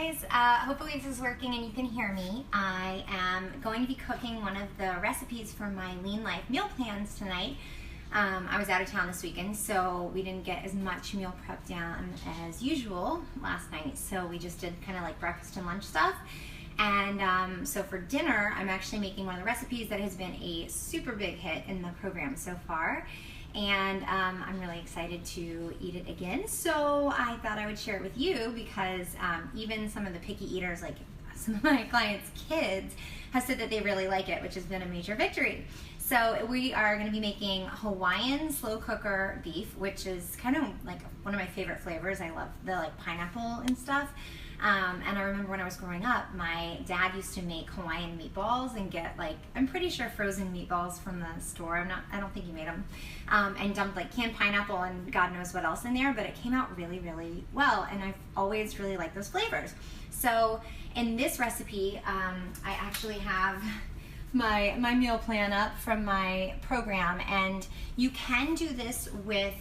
guys, hopefully this is working and you can hear me. I am going to be cooking one of the recipes for my Lean Life meal plans tonight. I was out of town this weekend, so we didn't get as much meal prep down as usual last night, so we just did kind of like breakfast and lunch stuff. And so for dinner, I'm actually making one of the recipes that has been a super big hit in the program so far. And I'm really excited to eat it again. So I thought I would share it with you because even some of the picky eaters, like some of my clients' kids, have said that they really like it, which has been a major victory. So we are going to be making Hawaiian slow cooker beef, which is kind of like one of my favorite flavors. I love the like pineapple and stuff. And I remember when I was growing up, my dad used to make Hawaiian meatballs and get like, I'm pretty sure frozen meatballs from the store. I don't think he made them. And dumped like canned pineapple and God knows what else in there, but it came out really, really well. And I've always really liked those flavors. So in this recipe, I actually have my meal plan up from my program, and you can do this with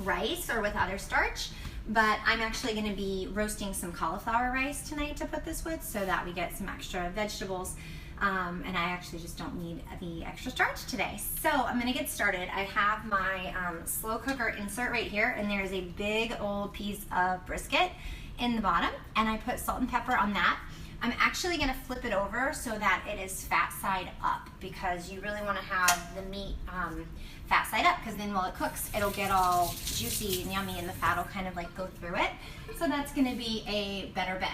rice or with other starch. But I'm actually going to be roasting some cauliflower rice tonight to put this with so that we get some extra vegetables. And I actually just don't need the extra starch today. So I'm going to get started. I have my slow cooker insert right here, and there's a big old piece of brisket in the bottom, and I put salt and pepper on that. I'm actually going to flip it over so that it is fat side up, because you really want to have the meat fat side up, because then while it cooks it'll get all juicy and yummy and the fat will kind of like go through it. So that's going to be a better bet.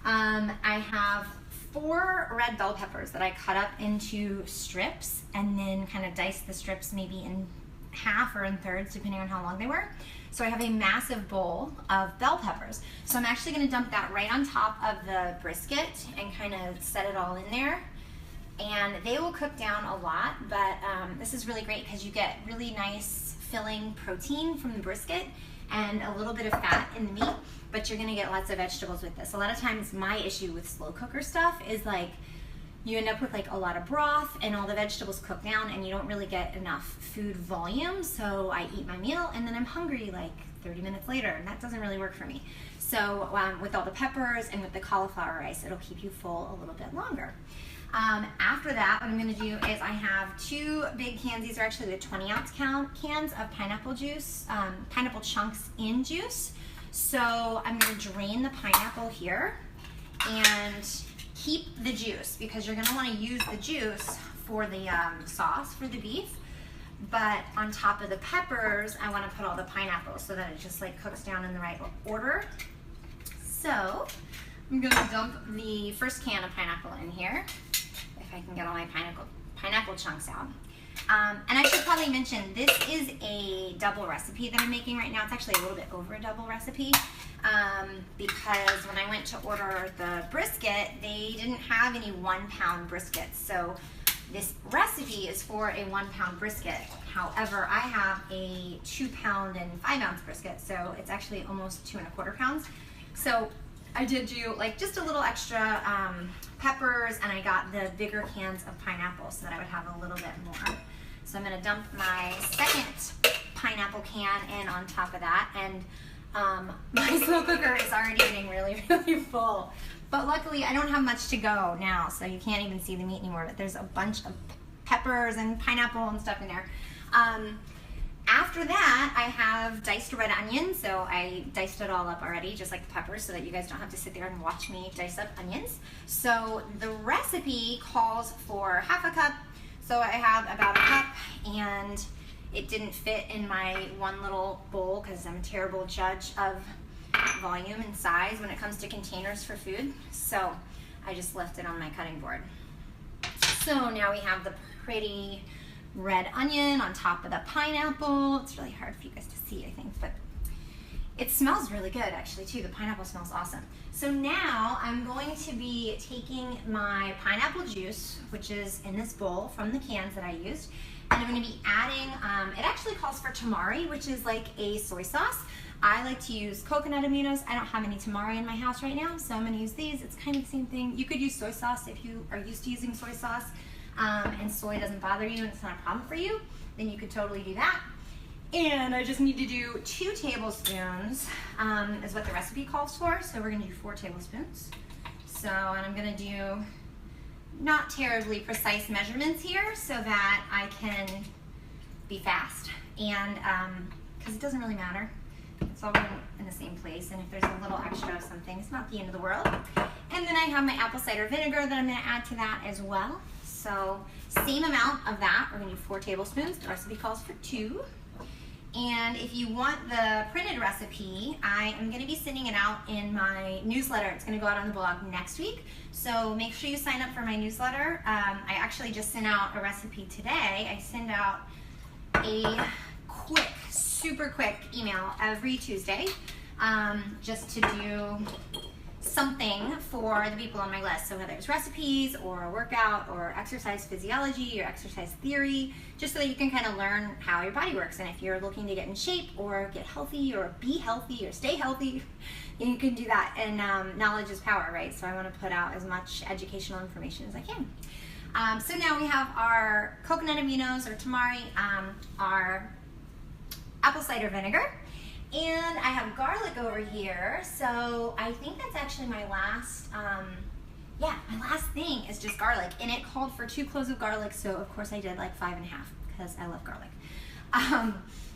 I have 4 red bell peppers that I cut up into strips and then kind of diced the strips maybe in half or in thirds depending on how long they were. So I have a massive bowl of bell peppers. So I'm actually going to dump that right on top of the brisket and kind of set it all in there. And they will cook down a lot, but this is really great because you get really nice filling protein from the brisket and a little bit of fat in the meat, but you're going to get lots of vegetables with this. A lot of times my issue with slow cooker stuff is like you end up with like a lot of broth and all the vegetables cook down and you don't really get enough food volume. So I eat my meal and then I'm hungry like 30 minutes later, and that doesn't really work for me. So with all the peppers and with the cauliflower rice, it'll keep you full a little bit longer. After that, what I'm going to do is I have 2 big cans. These are actually the 20-ounce cans of pineapple juice, pineapple chunks in juice. So I'm going to drain the pineapple here and keep the juice, because you're going to want to use the juice for the sauce for the beef. But on top of the peppers, I want to put all the pineapples so that it just like cooks down in the right order. So I'm going to dump the first can of pineapple in here, if I can get all my pineapple chunks out. And I should probably mention, this is a double recipe that I'm making right now. It's actually a little bit over a double recipe, because when I went to order the brisket, they didn't have any 1-pound briskets. So this recipe is for a 1-pound brisket. However, I have a 2-pound and 5-ounce brisket, so it's actually almost 2¼ pounds. So I did do like just a little extra peppers, and I got the bigger cans of pineapple so that I would have a little bit more. So I'm going to dump my second pineapple can in on top of that, and my slow cooker is already getting really, really full. But luckily I don't have much to go now, so you can't even see the meat anymore, but there's a bunch of peppers and pineapple and stuff in there. After that, I have diced red onions, so I diced it all up already, just like the peppers, so that you guys don't have to sit there and watch me dice up onions. So the recipe calls for ½ a cup, so I have about a cup, and it didn't fit in my one little bowl because I'm a terrible judge of volume and size when it comes to containers for food. So I just left it on my cutting board. So now we have the pretty red onion on top of the pineapple. It's really hard for you guys to see, I think, but it smells really good actually too. The pineapple smells awesome. So now I'm going to be taking my pineapple juice, which is in this bowl from the cans that I used, and I'm going to be adding, it actually calls for tamari, which is like a soy sauce. I like to use coconut aminos. I don't have any tamari in my house right now, so I'm going to use these. It's kind of the same thing. You could use soy sauce if you are used to using soy sauce, and soy doesn't bother you and it's not a problem for you, then you could totally do that. And I just need to do 2 tablespoons, is what the recipe calls for. So we're gonna do 4 tablespoons. So, and I'm gonna do not terribly precise measurements here so that I can be fast. And because it doesn't really matter. It's all in the same place, and if there's a little extra of something, it's not the end of the world. And then I have my apple cider vinegar that I'm gonna add to that as well. So same amount of that, we're gonna do 4 tablespoons. The recipe calls for 2. And if you want the printed recipe, I am going to be sending it out in my newsletter. It's going to go out on the blog next week. So make sure you sign up for my newsletter. I actually just sent out a recipe today. I send out a quick, super quick email every Tuesday just to do something for the people on my list. So whether it's recipes or a workout or exercise physiology or exercise theory, just so that you can kind of learn how your body works. And if you're looking to get in shape or get healthy or be healthy or stay healthy, you can do that. And knowledge is power, right? So I want to put out as much educational information as I can. So now we have our coconut aminos or tamari, our apple cider vinegar, and I have garlic over here. So I think that's actually my last, my last thing is just garlic. And it called for 2 cloves of garlic, so of course I did like 5.5 because I love garlic.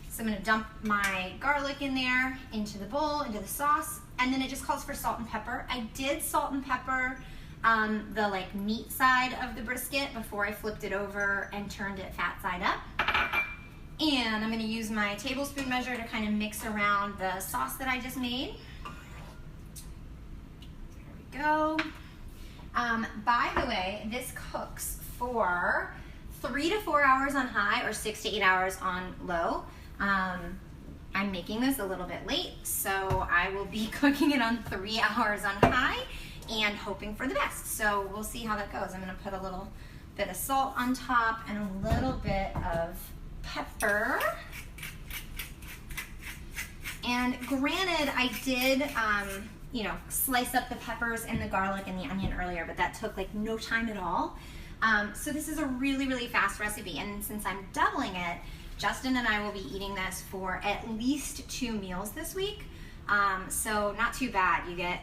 So I'm gonna dump my garlic in there, into the bowl, into the sauce, and then it just calls for salt and pepper. I did salt and pepper the like meat side of the brisket before I flipped it over and turned it fat side up. And I'm going to use my tablespoon measure to kind of mix around the sauce that I just made. There we go. By the way, this cooks for 3 to 4 hours on high or 6 to 8 hours on low. I'm making this a little bit late, so I will be cooking it on 3 hours on high and hoping for the best. So we'll see how that goes. I'm going to put a little bit of salt on top and a little bit of pepper. And granted, I did slice up the peppers and the garlic and the onion earlier, but that took like no time at all. So this is a really, really fast recipe, and since I'm doubling it, Justin and I will be eating this for at least 2 meals this week. So not too bad. You get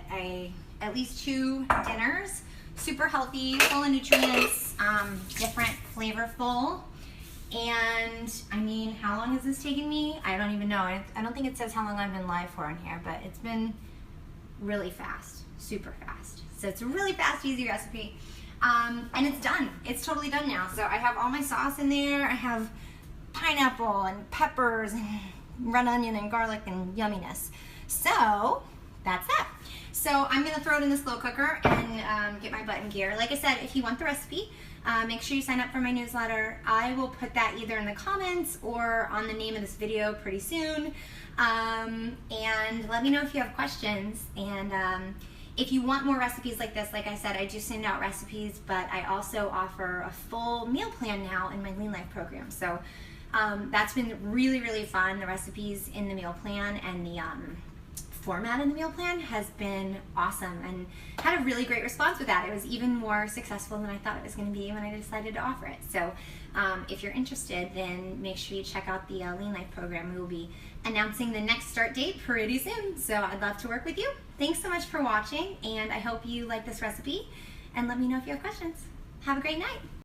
at least 2 dinners, super healthy, full of nutrients, different, flavorful. And I mean, how long has this taken me? I don't even know. I don't think it says how long I've been live for on here, but it's been really fast, super fast. So it's a really fast, easy recipe. And it's done. It's totally done now. So I have all my sauce in there. I have pineapple and peppers and red onion and garlic and yumminess. So that's that. So I'm gonna throw it in the slow cooker and get my butt in gear. Like I said, if you want the recipe, make sure you sign up for my newsletter. I will put that either in the comments or on the name of this video pretty soon. And let me know if you have questions. And if you want more recipes like this, like I said, I do send out recipes, but I also offer a full meal plan now in my Lean Life program. So that's been really, really fun. The recipes in the meal plan and the format in the meal plan has been awesome, and had a really great response with that. It was even more successful than I thought it was going to be when I decided to offer it. So if you're interested, then make sure you check out the Lean Life program. We will be announcing the next start date pretty soon, so I'd love to work with you. Thanks so much for watching, and I hope you like this recipe, and let me know if you have questions. Have a great night.